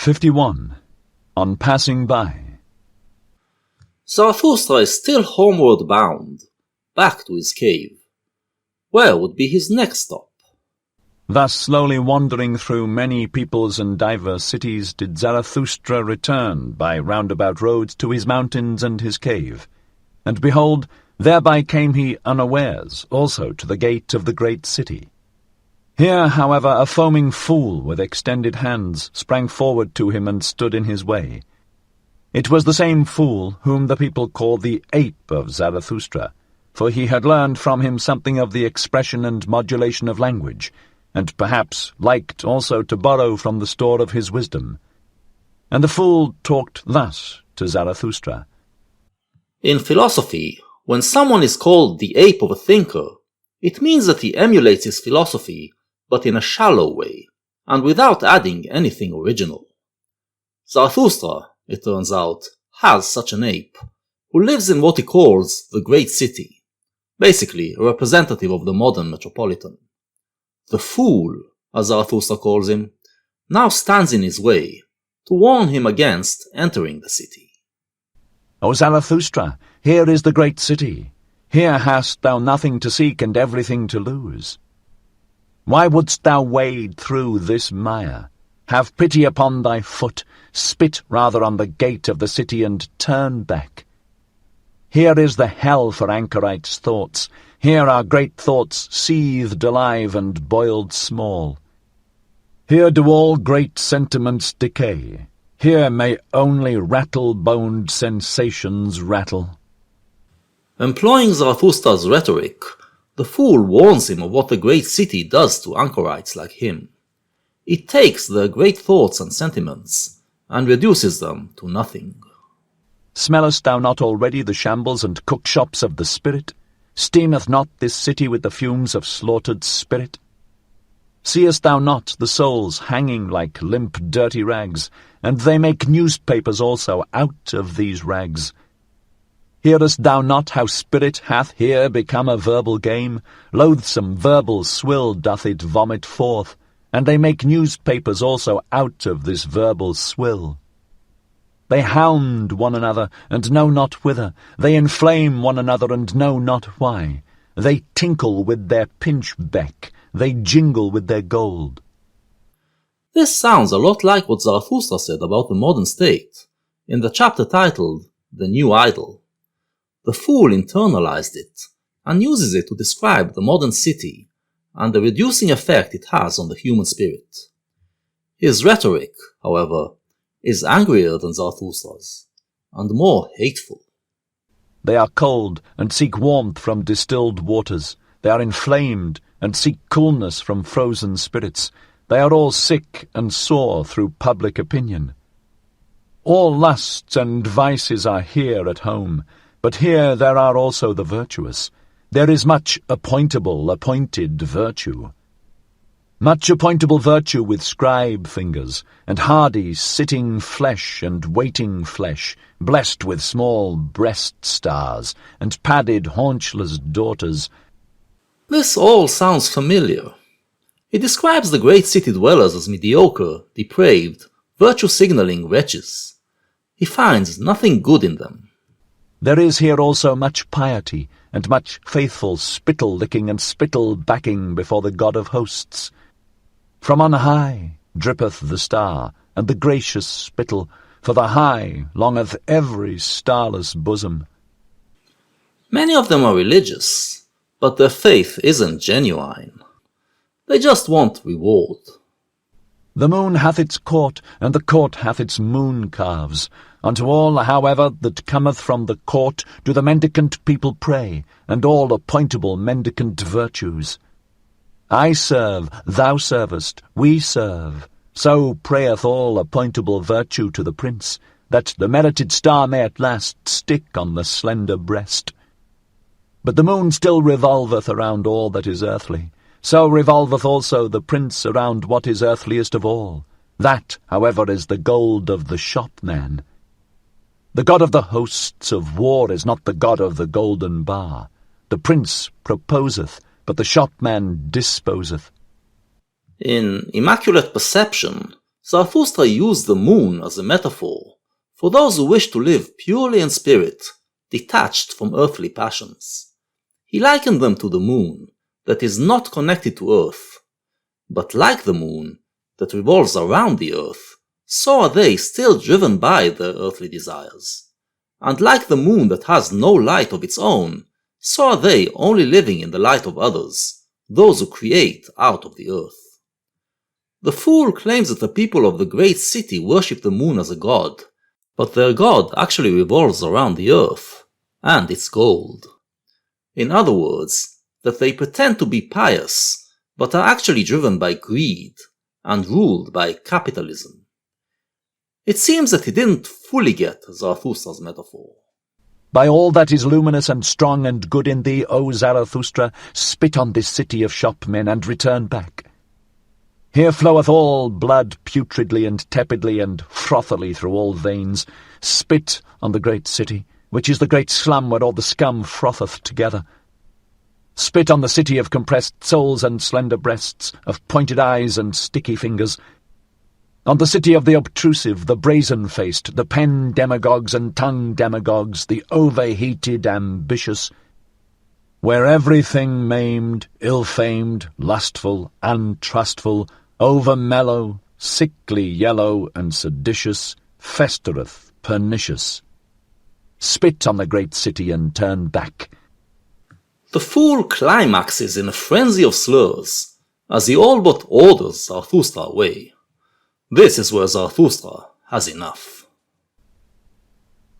51. On Passing By. Zarathustra is still homeward bound, back to his cave. Where would be his next stop? Thus slowly wandering through many peoples and diverse cities did Zarathustra return by roundabout roads to his mountains and his cave. And behold, thereby came he unawares also to the gate of the great city. Here, however, a foaming fool with extended hands sprang forward to him and stood in his way. It was the same fool whom the people called the ape of Zarathustra, for he had learned from him something of the expression and modulation of language, and perhaps liked also to borrow from the store of his wisdom. And the fool talked thus to Zarathustra. In philosophy, when someone is called the ape of a thinker, it means that he emulates his philosophy, but in a shallow way, and without adding anything original. Zarathustra, it turns out, has such an ape, who lives in what he calls the great city, basically a representative of the modern metropolitan. The fool, as Zarathustra calls him, now stands in his way, to warn him against entering the city. O Zarathustra, here is the great city. Here hast thou nothing to seek and everything to lose. Why wouldst thou wade through this mire? Have pity upon thy foot, spit rather on the gate of the city, and turn back. Here is the hell for anchorites' thoughts. Here are great thoughts seethed alive and boiled small. Here do all great sentiments decay. Here may only rattle-boned sensations rattle. Employing Zarathustra's rhetoric, the fool warns him of what the great city does to anchorites like him. It takes their great thoughts and sentiments, and reduces them to nothing. Smellest thou not already the shambles and cookshops of the spirit? Steameth not this city with the fumes of slaughtered spirit? Seest thou not the souls hanging like limp dirty rags, and they make newspapers also out of these rags? Hearest thou not how spirit hath here become a verbal game? Loathsome verbal swill doth it vomit forth, and they make newspapers also out of this verbal swill. They hound one another, and know not whither. They inflame one another, and know not why. They tinkle with their pinchbeck. They jingle with their gold. This sounds a lot like what Zarathustra said about the modern state, in the chapter titled The New Idol. The fool internalized it, and uses it to describe the modern city, and the reducing effect it has on the human spirit. His rhetoric, however, is angrier than Zarathustra's, and more hateful. They are cold, and seek warmth from distilled waters. They are inflamed, and seek coolness from frozen spirits. They are all sick and sore through public opinion. All lusts and vices are here at home, but here there are also the virtuous. There is much appointed virtue. Much appointable virtue with scribe fingers, and hardy sitting flesh and waiting flesh, blessed with small breast stars, and padded haunchless daughters. This all sounds familiar. He describes the great city dwellers as mediocre, depraved, virtue-signaling wretches. He finds nothing good in them. There is here also much piety, and much faithful spittle-licking and spittle-backing before the God of hosts. From on high drippeth the star, and the gracious spittle, for the high longeth every starless bosom. Many of them are religious, but their faith isn't genuine. They just want reward. The moon hath its court, and the court hath its moon calves. Unto all, however, that cometh from the court do the mendicant people pray, and all appointable mendicant virtues. I serve, thou servest, we serve. So prayeth all appointable virtue to the prince, that the merited star may at last stick on the slender breast. But the moon still revolveth around all that is earthly. So revolveth also the prince around what is earthliest of all. That, however, is the gold of the shopman. The god of the hosts of war is not the god of the golden bar. The prince proposeth, but the shopman disposeth. In Immaculate Perception, Zarathustra used the moon as a metaphor for those who wish to live purely in spirit, detached from earthly passions. He likened them to the moon, that is not connected to earth, but like the moon, that revolves around the earth, so are they still driven by their earthly desires. And like the moon that has no light of its own, so are they only living in the light of others, those who create out of the earth. The fool claims that the people of the great city worship the moon as a god, but their god actually revolves around the earth, and its gold. In other words, that they pretend to be pious, but are actually driven by greed, and ruled by capitalism. It seems that he didn't fully get Zarathustra's metaphor. By all that is luminous and strong and good in thee, O Zarathustra, spit on this city of shopmen and return back. Here floweth all blood putridly and tepidly and frothily through all veins. Spit on the great city, which is the great slum where all the scum frotheth together. Spit on the city of compressed souls and slender breasts, of pointed eyes and sticky fingers. On the city of the obtrusive, the brazen-faced, the pen demagogues and tongue demagogues, the overheated ambitious, where everything maimed, ill-famed, lustful, untrustful, over-mellow, sickly yellow and seditious, festereth, pernicious. Spit on the great city and turn back. The fool climaxes in a frenzy of slurs, as he all but orders Zarathustra away. This is where Zarathustra has enough.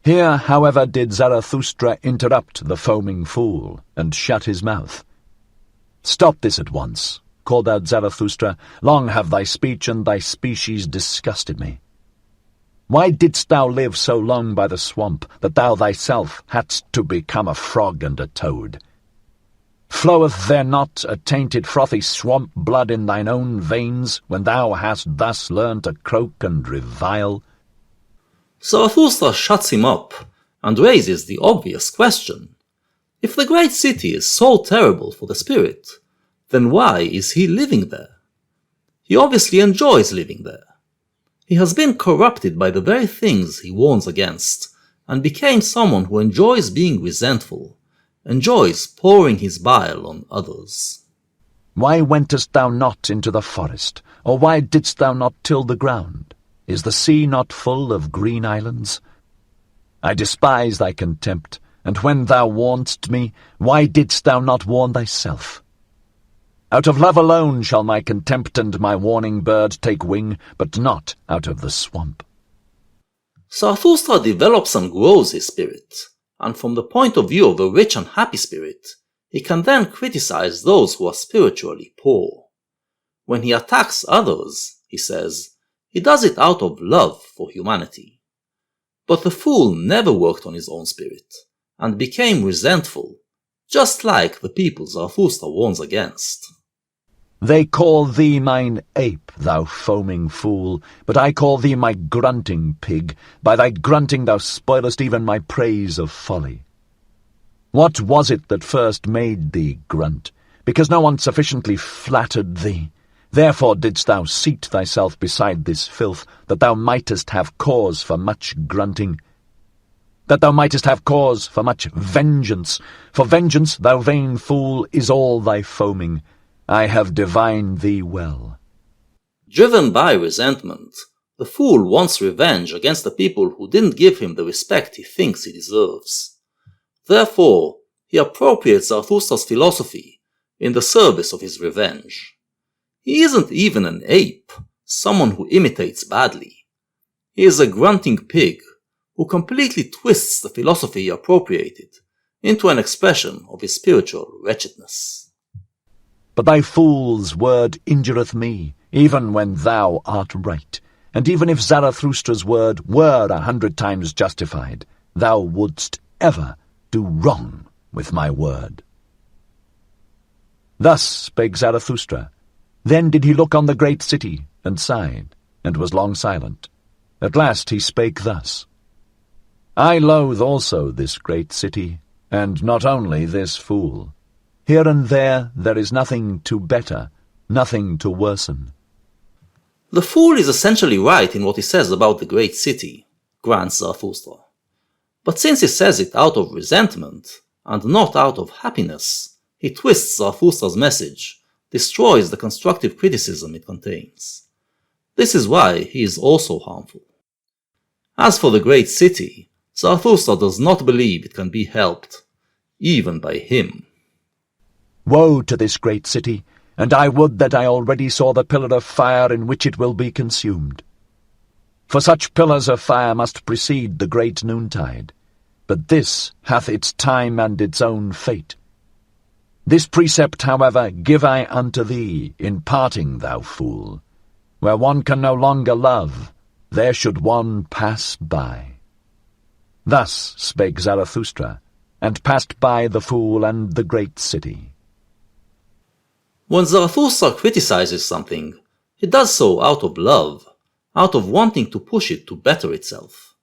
Here, however, did Zarathustra interrupt the foaming fool, and shut his mouth. "Stop this at once," called out Zarathustra. "Long have thy speech and thy species disgusted me. Why didst thou live so long by the swamp, that thou thyself hadst to become a frog and a toad? Floweth there not a tainted frothy swamp blood in thine own veins, when thou hast thus learned to croak and revile?" Zarathustra shuts him up, and raises the obvious question. If the great city is so terrible for the spirit, then why is he living there? He obviously enjoys living there. He has been corrupted by the very things he warns against, and became someone who enjoys being resentful, enjoys pouring his bile on others. Why wentest thou not into the forest, or why didst thou not till the ground? Is the sea not full of green islands? I despise thy contempt, and when thou warnedst me, why didst thou not warn thyself? Out of love alone shall my contempt and my warning bird take wing, but not out of the swamp. Zarathustra develops and grows his spirit, and from the point of view of a rich and happy spirit, he can then criticize those who are spiritually poor. When he attacks others, he says, he does it out of love for humanity. But the fool never worked on his own spirit, and became resentful, just like the people Zarathustra warns against. They call thee mine ape, thou foaming fool, but I call thee my grunting pig. By thy grunting thou spoilest even my praise of folly. What was it that first made thee grunt? Because no one sufficiently flattered thee. Therefore didst thou seat thyself beside this filth, that thou mightest have cause for much grunting, that thou mightest have cause for much vengeance. For vengeance, thou vain fool, is all thy foaming. I have divined thee well. Driven by resentment, the fool wants revenge against the people who didn't give him the respect he thinks he deserves. Therefore, he appropriates Zarathustra's philosophy in the service of his revenge. He isn't even an ape, someone who imitates badly. He is a grunting pig who completely twists the philosophy he appropriated into an expression of his spiritual wretchedness. But thy fool's word injureth me, even when thou art right. And even if Zarathustra's word were 100 times justified, thou wouldst ever do wrong with my word. Thus spake Zarathustra. Then did he look on the great city, and sighed, and was long silent. At last he spake thus. I loathe also this great city, and not only this fool. Here and there is nothing to better, nothing to worsen. The fool is essentially right in what he says about the great city, grants Zarathustra. But since he says it out of resentment, and not out of happiness, he twists Zarathustra's message, destroys the constructive criticism it contains. This is why he is also harmful. As for the great city, Zarathustra does not believe it can be helped, even by him. Woe to this great city, and I would that I already saw the pillar of fire in which it will be consumed. For such pillars of fire must precede the great noontide, but this hath its time and its own fate. This precept, however, give I unto thee in parting, thou fool. Where one can no longer love, there should one pass by. Thus spake Zarathustra, and passed by the fool and the great city. When Zarathustra criticizes something, he does so out of love, out of wanting to push it to better itself.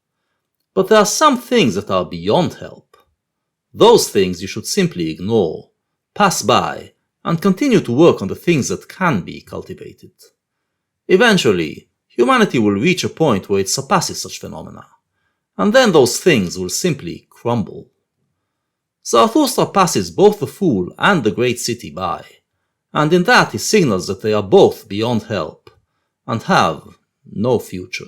But there are some things that are beyond help. Those things you should simply ignore, pass by, and continue to work on the things that can be cultivated. Eventually, humanity will reach a point where it surpasses such phenomena, and then those things will simply crumble. Zarathustra passes both the fool and the great city by, and in that he signals that they are both beyond help, and have no future.